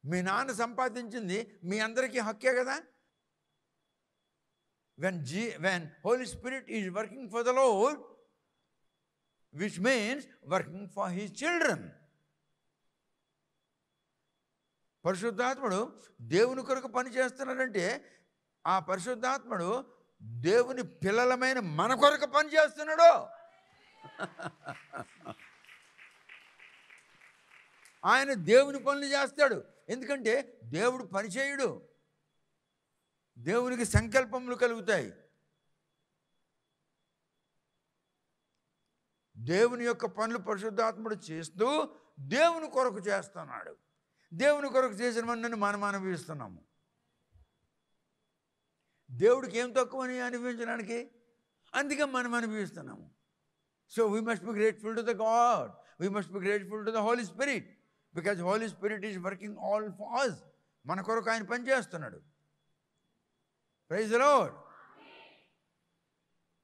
మీ నాన్న సంపాదించింది మీ అందరికీ హక్కే కదా. When Holy Spirit is working for the Lord, which means working for his children. పరిశుద్ధాత్ముడు దేవుని కొరకు పని చేస్తున్నాడంటే ఆ పరిశుద్ధాత్ముడు దేవుని పిల్లలమైన మన కొరకు పని చేస్తున్నాడు. ఆయన దేవుని పనులు చేస్తాడు. ఎందుకంటే దేవుడు పనిచేయుడు, దేవునికి సంకల్పములు కలుగుతాయి. దేవుని యొక్క పనులు పరిశుద్ధాత్ముడు చేస్తూ దేవుని కొరకు చేస్తున్నాడు. దేవుని కొరకు చేసిన మనని మనం అనుభవిస్తున్నాము. దేవుడికి ఏం తక్కువని అనిపించడానికి, అందుకే మనం అనుభవిస్తున్నాము. So we must be grateful to the God, we must be grateful to the Holy Spirit, because Holy Spirit is working all for us. మన కొరకు ఆయన పనిచేస్తున్నాడు. Praise the lord.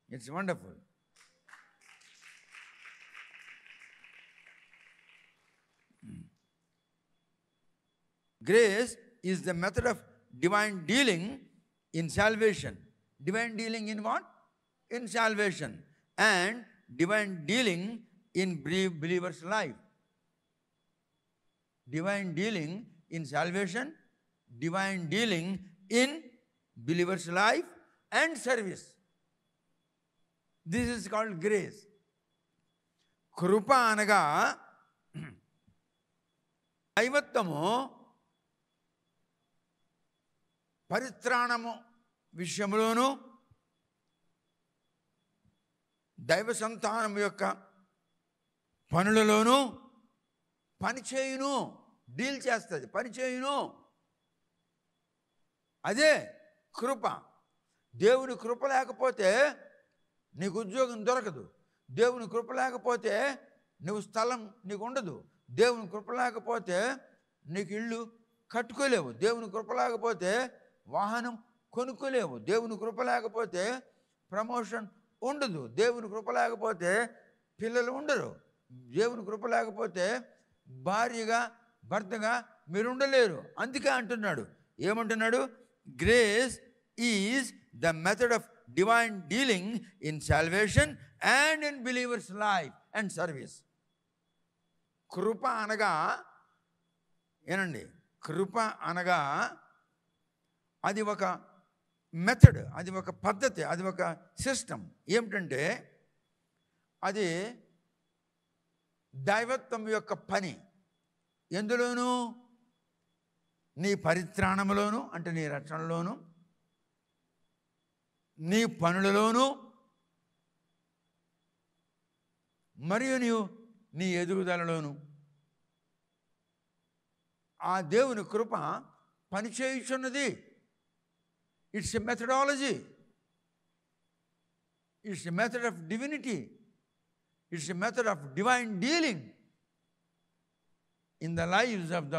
It's wonderful. Grace is the method of divine dealing in salvation. Divine dealing in what? In salvation. And divine dealing in believer's life. Divine dealing in salvation, divine dealing in believer's life and service. This is called grace. కృప అనగా దైవత్వము పరిత్రాణము విషయంలోనూ, దైవ సంతానం యొక్క పనులలోనూ పనిచేయును, deal చేస్తుంది, పనిచేయును. అదే కృప. దేవుని కృప లేకపోతే నీకు ఉద్యోగం దొరకదు. దేవుని కృప లేకపోతే నువ్వు స్థలం నీకు ఉండదు. దేవుని కృప లేకపోతే నీకు ఇల్లు కట్టుకోలేవు. దేవుని కృప లేకపోతే వాహనం కొనుక్కోలేవు. దేవుని కృప లేకపోతే ప్రమోషన్ ఉండదు. దేవుని కృప లేకపోతే పిల్లలు ఉండరు. దేవుని కృప లేకపోతే భార్యగా భర్తగా మీరు ఉండలేరు. అందుకే అంటున్నాడు, ఏమంటున్నాడు? Grace is the method of divine dealing in salvation and in believers life and service. కృప అనగా ఏనండి, కృప అనగా అది ఒక మెథడ్, అది ఒక పద్ధతి, అది ఒక సిస్టమ్. ఏమిటంటే అది దైవత్వం యొక్క పని. ఎందులోనూ? నీ పరిత్రాణములోను, అంటే నీ రక్షణలోను, నీ పనులలోను, మరియు నీ ఎదుగుదలలోను ఆ దేవుని కృప పనిచేయుచున్నది. It's a methodology, it's a method of divinity, it's a method of divine dealing in the lives of the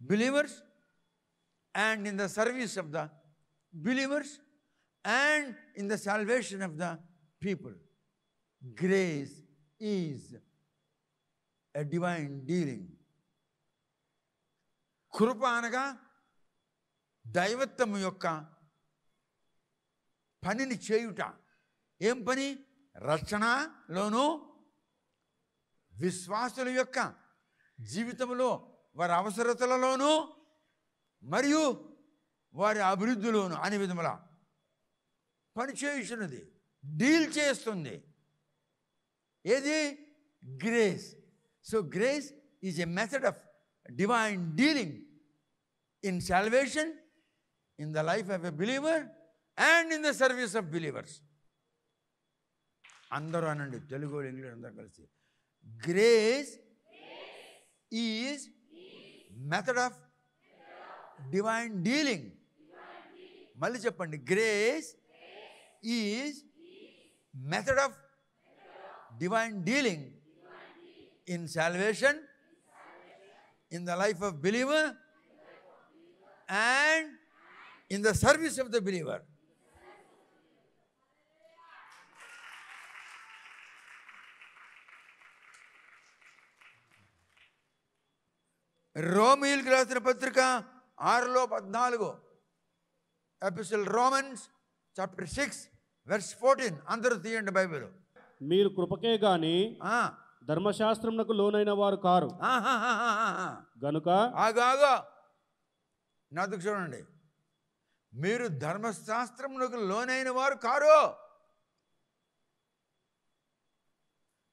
believers and in the service of the believers and in the salvation of the people. Grace is a divine dealing. కృప అనగా దైవత్వం యొక్క పనిని చేయుట. ఏం పని? రక్షణలోను, విశ్వాసుల యొక్క జీవితంలో వారి అవసరతలలోనూ మరియు వారి అభివృద్ధిలోను అనే విధముల పనిచేయుచున్నది, డీల్ చేస్తుంది. ఏది? Grace. So grace is a method of divine dealing in salvation, in the life of a believer and in the service of believers. అందరూ అనండి, తెలుగు ఇంగ్లీష్ అందరూ కలిసి. Grace is method of divine dealing. మళ్ళీ చెప్పండి, grace is method of divine dealing in salvation, in the life of believer and in the service of the believer. రోమీయులకు రాసిన పత్రిక 6:14 epistle Romans chapter 6 verse 14. అందరూ తీయండి Bible. మీరు కృపకే గాని ధర్మశాస్త్రమునకు లోనైన వారు కారు గనుక. ఆగాగా నాతో చూడండి, మీరు ధర్మశాస్త్రమునకు లోనైన వారు కారు.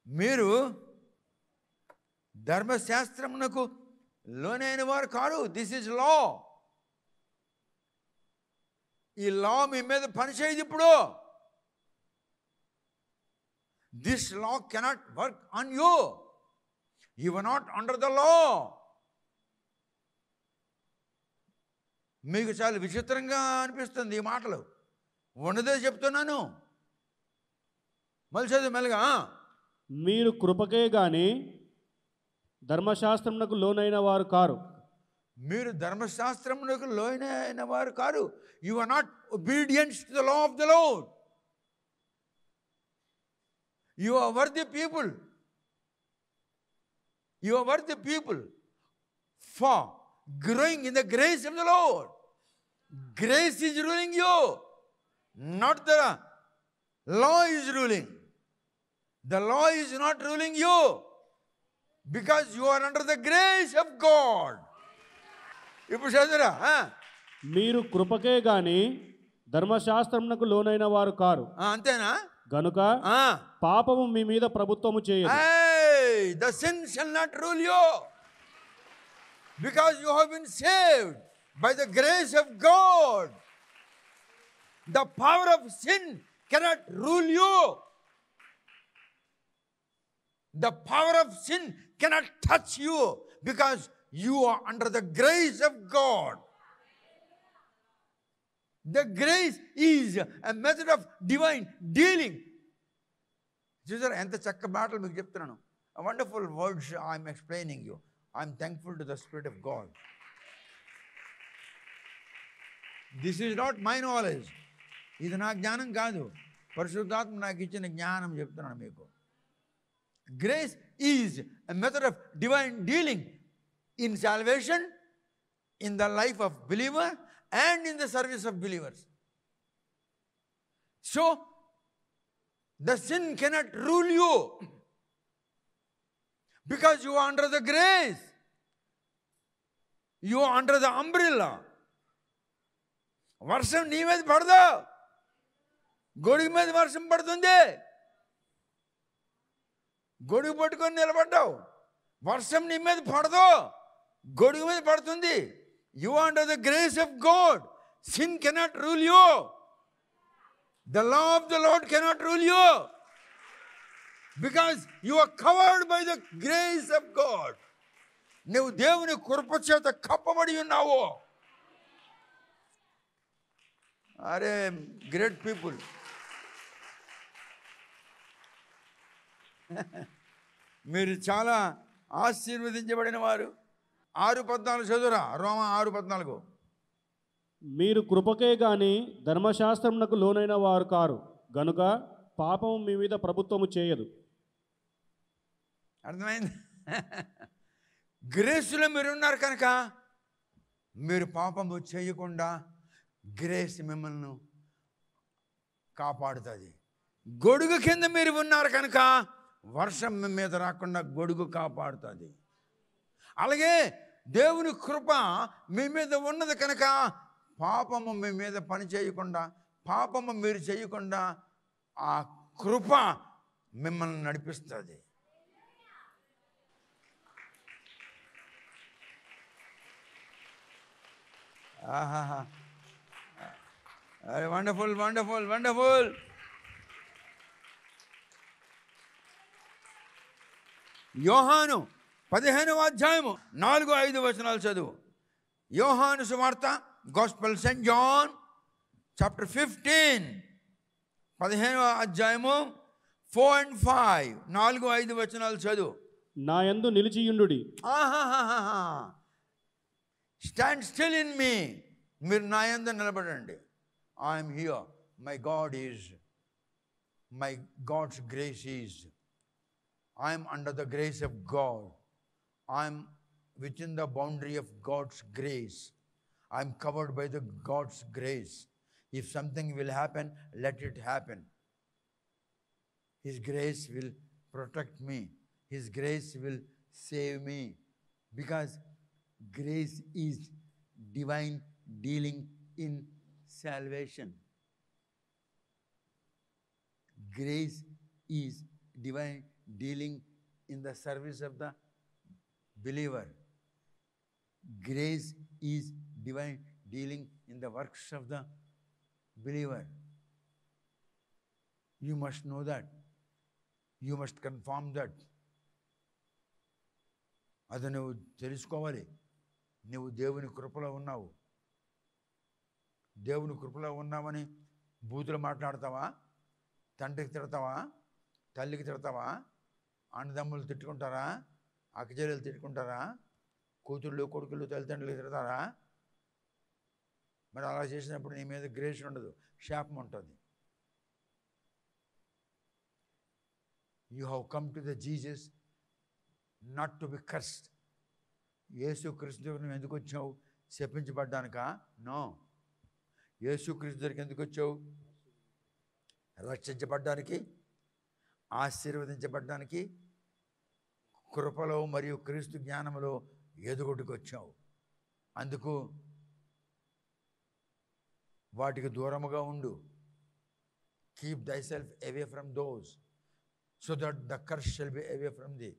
మీరు ధర్మశాస్త్రమునకు లోనైన వారు కారు. This is law. ఈ లా మీ మీద పనిచేయదు ఇప్పుడు. This law cannot work on you. You are not under the law. మీకు చాలా విచిత్రంగా అనిపిస్తుంది ఈ మాటలు. ఉన్నదే చెప్తున్నాను. మళ్ళీ చదువు మెల్లగా. మీరు కృపకే గాని ధర్మశాస్త్రమునకు లోనైన వారు కారు. మీరు ధర్మశాస్త్రమునకు లోనైన వారు కారు. You are not obedience to the law of the Lord. You are worthy people. You are worthy people for growing in the grace of the Lord. Grace is ruling you, not the law is ruling. The law is not ruling you because you are under the grace of God. ఇప్పుడు చదువురా. మీరు కృపకే గాని ధర్మశాస్త్రమునకు లోనైన వారు car. అంతేనా? గనుక పాపము మీ మీద ప్రభుత్వము చేయదు. The sin shall not rule you. Because you have been saved by the grace of God. The power of sin cannot rule you. The power of sin cannot touch you because you are under the grace of God. The grace is a method of divine dealing. చూసారా ఎంత చక్క మాటలు మీకు చెప్తున్నాను. A wonderful words I am explaining you. I am thankful to the Spirit of God. This is not my knowledge. ఇది నా జ్ఞానం కాదు. పరిశుద్ధాత్మ నాకు ఇచ్చిన జ్ఞానం చెప్తున్నాను మీకు. Grace is a method of divine dealing in salvation, in the life of believer and in the service of believers. So, the sin cannot rule you because you are under the grace. You are under the umbrella. వర్షం నీ మీద పడదు. గొడుగు మీద వర్షం పడుతుంది. గొడుగు పట్టుకొని నిలబడ్డావు. వర్షం నీ మీద పడదు. గొడుగు మీద పడుతుంది. You are under the grace of God. Sin cannot rule you. The law of the Lord cannot rule you. Because you are covered by the grace of God. నువ్వు దేవుని కృప చేత కప్పబడి ఉన్నావు. అరే గ్రేట్ పీపుల్. మీరు చాలా ఆశీర్వదించబడిన వారు. 6:14 చదువురా. రోమా 6:14. మీరు కృపకే గాని ధర్మశాస్త్రమునకు లోనైన వారు కారు. గనుక పాపము మీ మీద ప్రభుత్వము చేయదు. అర్థమైంది? గ్రేస్లో మీరు ఉన్నారు కనుక మీరు పాపము చేయకుండా గ్రేస్ మిమ్మల్ని కాపాడుతుంది. గొడుగు కింద మీరు ఉన్నారు కనుక వర్షం మీ మీద రాకుండా గొడుగు కాపాడుతుంది. అలాగే దేవుని కృప మీ మీద ఉన్నది కనుక పాపము మీ మీద పని చేయకుండా, పాపము మీరు చేయకుండా ఆ కృప మిమ్మల్ని నడిపిస్తుంది. ఆహా, అరే వండర్ఫుల్ వండర్ఫుల్ వండర్ఫుల్. యోహాను 15వ అధ్యాయము 4-5 వచనాలు చదువు. యోహాను సువార్త, Gospel St. John chapter 15, 15వ అధ్యాయము 4 and 5, 4-5 వచనాలు చదువు. నా యందు నిలిచియుండుడి. Stand still in me. మీరు నా యందు నిలబడండి. I'm here. My God's grace is. I'm under the grace of God. I'm within the boundary of God's grace. I'm covered by the God's grace. If something will happen, let it happen. His grace will protect me. His grace will save me. Because grace is divine dealing in salvation. Grace is divine dealing in the service of the believer. Grace is divine dealing in the works of the believer. You must know that. You must confirm that. అది నువ్వు తెలుసుకోవాలి. నువ్వు దేవుని కృపలో ఉన్నావు. దేవుని కృపలో ఉన్నావని బూతులు మాట్లాడతావా? తండ్రికి తిడతావా? తల్లికి తిడతావా? అన్నదమ్ములు తిట్టుకుంటారా? అక్కచెల్లెలు తిట్టుకుంటారా? కూతుళ్ళు కొడుకులు తల్లిదండ్రులు తిడతారా? మరి అలా చేసినప్పుడు నీ మీద గ్రేస్ ఉండదు, శాపం ఉంటుంది. You have come to the Jesus not to be cursed. యేసుక్రీస్తు దగ్గర నువ్వు ఎందుకు వచ్చావు? శపించబడ్డానికా? నో. యేసుక్రీస్తు దగ్గరికి ఎందుకు వచ్చావు? రక్షించబడ్డానికి, ఆశీర్వదించబడ్డానికి, కృపలో మరియు క్రీస్తు జ్ఞానంలో ఎదుగుడికి వచ్చావు. అందుకు వాటికి దూరముగా ఉండు. కీప్ దై self away from those so that the curse shall be away from the.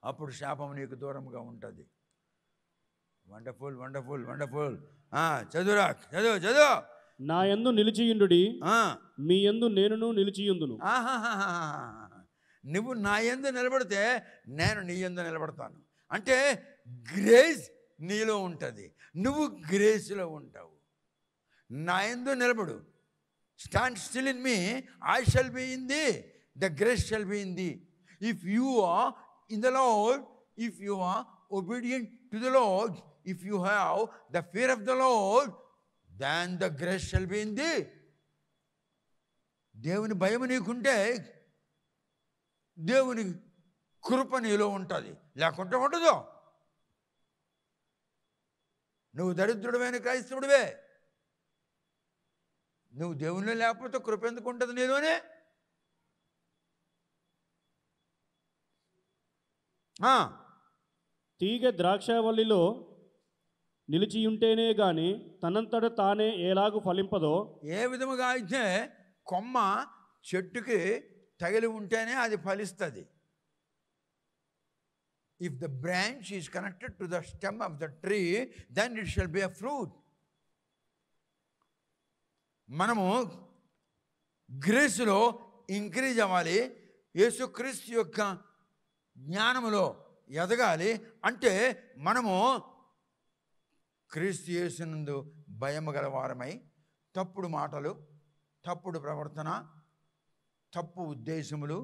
అప్పుడు శాపం నీకు దూరంగా ఉంటుంది. Wonderful, wonderful, wonderful. చదువురా, చదువు, చదువు. నా యందు నిలిచియుండుడి, మీ యందు నేనును నిలిచియుందును. నువ్వు నా యందు నిలబడితే నేను నీ యందు నిలబడతాను. అంటే గ్రేస్ నీలో ఉంటుంది, నువ్వు గ్రేస్లో ఉంటావు. నా యందు నిలబడు. Stand still in me, I shall be in thee, the grace shall be in thee. If you are in the Lord, if you are obedient to the Lord, if you have the fear of the Lord, then the grace shall be in thee. దేవుని భయం నీకుంటే దేవుని కృప నీలో ఉంటుంది, లేకుంటే ఉండదు. నువ్వు దరిద్రుడమైన క్రైస్తవుడివే. నువ్వు దేవునిలో లేకపోతే కృప ఎందుకు ఉంటుంది నీలోనే? తీగ ద్రాక్షవల్లిలో నిలిచియుంటేనే గాని తనంతట తానే ఎలాగు ఫలింపదో, ఏ విధముగా అయితే కొమ్మ చెట్టుకి తగిలి ఉంటేనే అది ఫలిస్తుంది. If the branch is connected to the stem of the tree, then it shall be a fruit. మనము గ్రేస్లో ఇంక్రీజ్ అవ్వాలి, యేసుక్రీస్తు యొక్క జ్ఞానములో ఎదగాలి. అంటే మనము క్రీస్తు యేసునందు భయము గలవారమై తప్పుడు మాటలు, తప్పుడు ప్రవర్తన, తప్పు ఉద్దేశములు,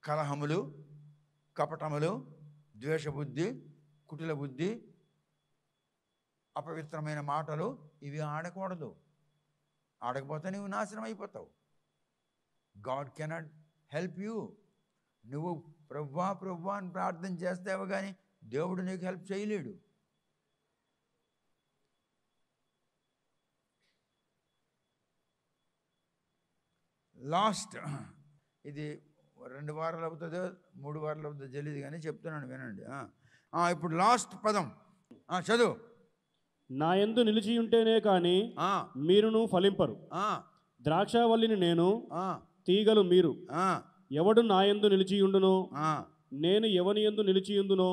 కలహములు, కపటములు, ద్వేషబుద్ధి, కుటిల బుద్ధి, అపవిత్రమైన మాటలు ఇవి ఆడకూడదు. ఆడకపోతే నువ్వు నాశనం అయిపోతావు. God cannot help you. నువ్వు ప్రభువా ప్రభువా అని ప్రార్థన చేస్తావు కానీ దేవుడు నీకు హెల్ప్ చేయలేడు. లాస్ట్, ఇది 2 వారాలు అవుతుందో 3 వారాలు అవుతుందో తెలియదు కానీ చెప్తున్నాను వినండి. ఇప్పుడు లాస్ట్ పదం చదువు. నా యందు నిలిచియుంటేనే కానీ మీరును ఫలింపరు. ద్రాక్షవల్లిని నేను, తీగలు మీరు. ఎవడు నా యందు నిలిచియుండునో, నేను ఎవని యందు నిలిచియుందునో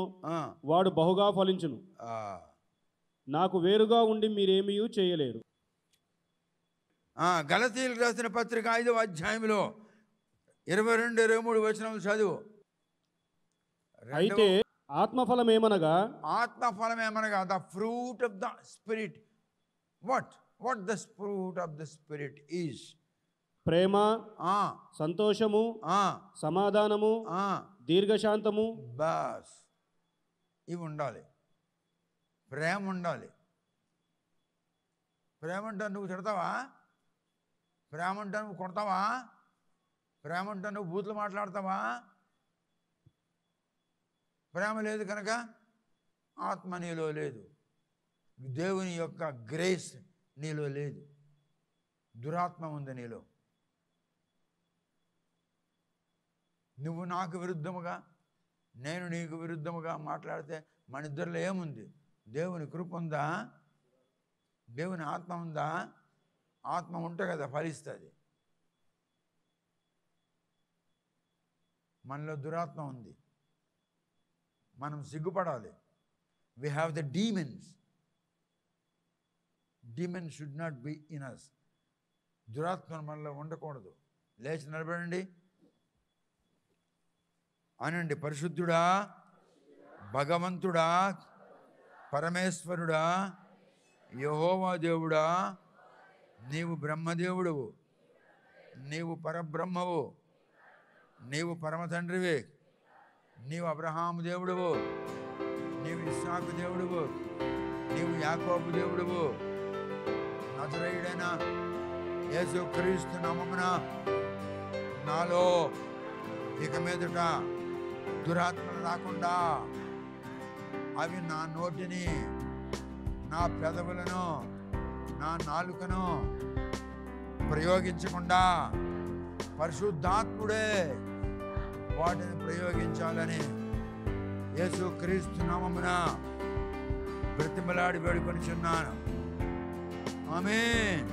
వాడు బహుగా ఫలించును. నాకు వేరుగా ఉండి మీరేమీ చేయలేరు. గలతీయులకు రాసిన పత్రిక 5వ అధ్యాయంలో 22-23 వచనాలు చదువు. అయితే ఆత్మఫలమేమనగా, ఆత్మఫలమేమనగా the fruit of the spirit. What the fruit of the spirit is? ప్రేమ, సంతోషము, సమాధానము, దీర్ఘశాంతము. బస్ ఇవి ఉండాలి. ప్రేమ ఉండాలి. ప్రేమ అంటే నువ్వు తిడతావా? ప్రేమ అంటే నువ్వు కొడతావా? ప్రేమ అంటే నువ్వు బూతులు మాట్లాడతావా? ప్రేమ లేదు కనుక ఆత్మ నీలో లేదు, దేవుని యొక్క గ్రేస్ నీలో లేదు, దురాత్మ ఉంది నీలో. నువ్వు నాకు విరుద్ధముగా, నేను నీకు విరుద్ధముగా మాట్లాడితే మన ఇద్దరిలో ఏముంది? దేవుని కృప ఉందా? దేవుని ఆత్మ ఉందా? ఆత్మ ఉంటే కదా ఫలిస్తుంది. మనలో దురాత్మ ఉంది. మనం సిగ్గుపడాలి. We have the demons. Demons should not be in us. దురాత్మలు మనలో ఉండకూడదు. లేచి నిలబడండి, అనండి, పరిశుద్ధుడా, భగవంతుడా, పరమేశ్వరుడా, యెహోవా దేవుడా, నీవు బ్రహ్మదేవుడువు, నీవు పరబ్రహ్మవు, నీవు పరమ తండ్రివి, నీవు అబ్రహాము దేవుడువు, నీవు ఇస్సాకు దేవుడువు, నీవు యాకోబు దేవుడువు. నజరేయుడైన యేసుక్రీస్తు నామమున నాలో ఇక మీదట దురాత్మలు రాకుండా, అవి నా నోటిని, నా పెదవులను, నా నాలుకను ప్రయోగించకుండా పరిశుద్ధాత్ముడే వాటిని ప్రయోగించాలని యేసుక్రీస్తు నామమున బ్రతిమలాడి వేడుకొనిచున్నాను. ఆమేన్.